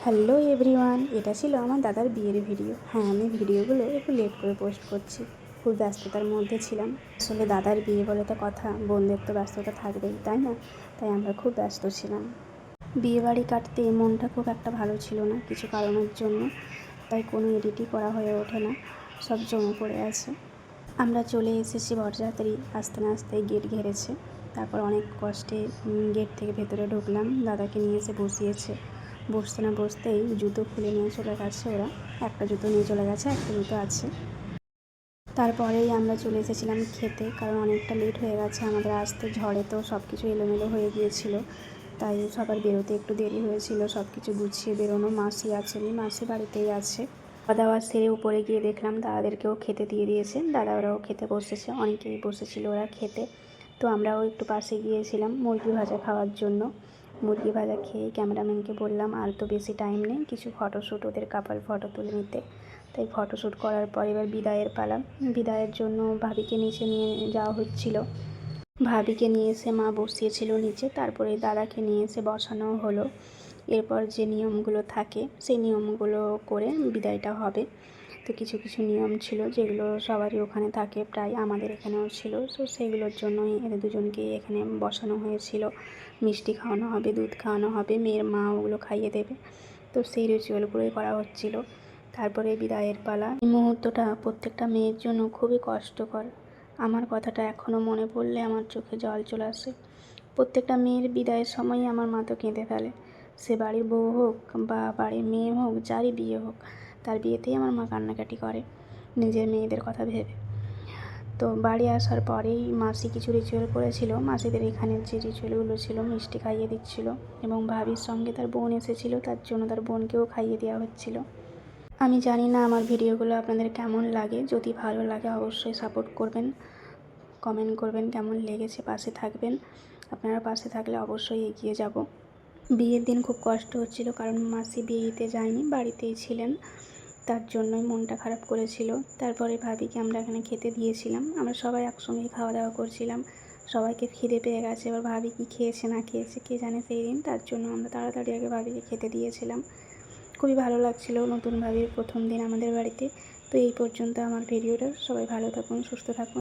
Hello everyone, এটা ছিল আমার দাদার বিয়ের ভিডিও। হ্যাঁ, আমি ভিডিওগুলো একটু লেট করে পোস্ট করছি, খুব ব্যস্ততার মধ্যে ছিলাম। আসলে দাদার বিয়ে বলে তো কথা, বোনদের তো ব্যস্ততা থাকবেই, তাই না? তাই আমরা খুব ব্যস্ত ছিলাম। বিয়েবাড়ি কাটতে মনটা খুব একটা ভালো ছিল না কিছু কারণের জন্য, তাই কোনো এডিটই করা হয়ে ওঠে না, সব জমে পড়ে আছে। আমরা চলে এসেছি বরযাত্রী আসতে না আসতেই গেট ঘেরেছে। তারপর অনেক কষ্টে গেট থেকে ভেতরে ঢুকলাম, দাদাকে নিয়ে এসে বসিয়েছে। বসতে না বসতেই জুতো খুলে নিয়ে চলে গেছে ওরা। একটা জুতো নিয়ে চলে গেছে, একটা জুতো আছে। তারপরেই আমরা চলে এসেছিলাম খেতে, কারণ অনেকটা লেট হয়ে গেছে আমাদের আসতে। ঝড়ে তো সব কিছু এলোমেলো হয়ে গিয়েছিল, তাই সবার বেরোতে একটু দেরি হয়েছিল। সব কিছু গুছিয়ে বেরোনো। মাসি আছেনি, মাসি বাড়িতেই আছে। খাওয়া দাওয়া সেরে উপরে গিয়ে দেখলাম দাদাদেরকেও খেতে দিয়ে দিয়েছে। দাদা ওরাও খেতে বসেছে, অনেকেই বসেছিল ওরা খেতে। তো আমরাও একটু পাশে গিয়েছিলাম মুরগি ভাজা খাওয়ার জন্য। মুরগি ভাজা খেয়ে ক্যামেরাম্যানকে বললাম আর তো বেশি টাইম নেই, কিছু ফটোশ্যুট, ওদের কাপাল ফটো তুলে নিতে। তাই ফটোশ্যুট করার পর এবার বিদায়ের পালা। বিদায়ের জন্য ভাবিকে নিচে নিয়ে যাওয়া হচ্ছিল। ভাবিকে নিয়ে এসে মা বসিয়েছিল নিচে, তারপরে দাদাকে নিয়ে এসে বসানো হলো। এরপর যে নিয়মগুলো থাকে সেই নিয়মগুলো করে বিদায়টা হবে। তো কিছু কিছু নিয়ম ছিল যেগুলো সবারই ওখানে থাকে, প্রায় আমাদের এখানেও ছিল। তো সেইগুলোর জন্যই এদের দুজনকেই এখানে বসানো হয়েছিল। মিষ্টি খাওয়ানো হবে, দুধ খাওয়ানো হবে, মেয়ের মা ওগুলো খাইয়ে দেবে। তো সেই রিচুয়ালগুলোই করা হচ্ছিল। তারপরে বিদায়ের পালা। এই মুহূর্তটা প্রত্যেকটা মেয়ের জন্য খুবই কষ্টকর। আমার কথাটা এখনও মনে পড়লে আমার চোখে জল চলে আসে। প্রত্যেকটা মেয়ের বিদায়ের সময়ই আমার মা তো কেঁদে ফেলে। সে বাড়ির বউ হোক বা বাড়ির মেয়ে হোক, যারই বিয়ে হোক, তার বিয়েতেই আমার মা কান্নাকাটি করে নিজের মেয়েদের কথা ভেবে। তো বাড়ি আসার পরেই মাসি কিছু রিচুয়াল করেছিল। মাসিদের এখানের যে রিচুয়ালগুলো ছিল, মিষ্টি খাইয়ে দিচ্ছিল এবং ভাবির সঙ্গে তার বোন এসেছিল, তার জন্য তার বোনকেও খাইয়ে দেওয়া হচ্ছিল। আমি জানি না আমার ভিডিওগুলো আপনাদের কেমন লাগে। যদি ভালো লাগে অবশ্যই সাপোর্ট করবেন, কমেন্ট করবেন কেমন লেগেছে, পাশে থাকবেন। আপনারা পাশে থাকলে অবশ্যই এগিয়ে যাব। বিয়ের দিন খুব কষ্ট হচ্ছিল, কারণ মাসি বিয়ে দিতে যায়নি, বাড়িতেই ছিলেন, তার জন্যই মনটা খারাপ করেছিল। তারপরে ভাবিকে আমরা এখানে খেতে দিয়েছিলাম। আমরা সবাই একসঙ্গেই খাওয়া দাওয়া করছিলাম। সবাইকে খিদে পেয়ে গেছে, এবার ভাবি কি খেয়েছে না খেয়েছে কে জানে সেই দিন, তার জন্য আমরা তাড়াতাড়ি আগে ভাবিকে খেতে দিয়েছিলাম। খুবই ভালো লাগছিল নতুন ভাবির প্রথম দিন আমাদের বাড়িতে। তো এই পর্যন্ত আমার ভিডিওটা। সবাই ভালো থাকুন, সুস্থ থাকুন।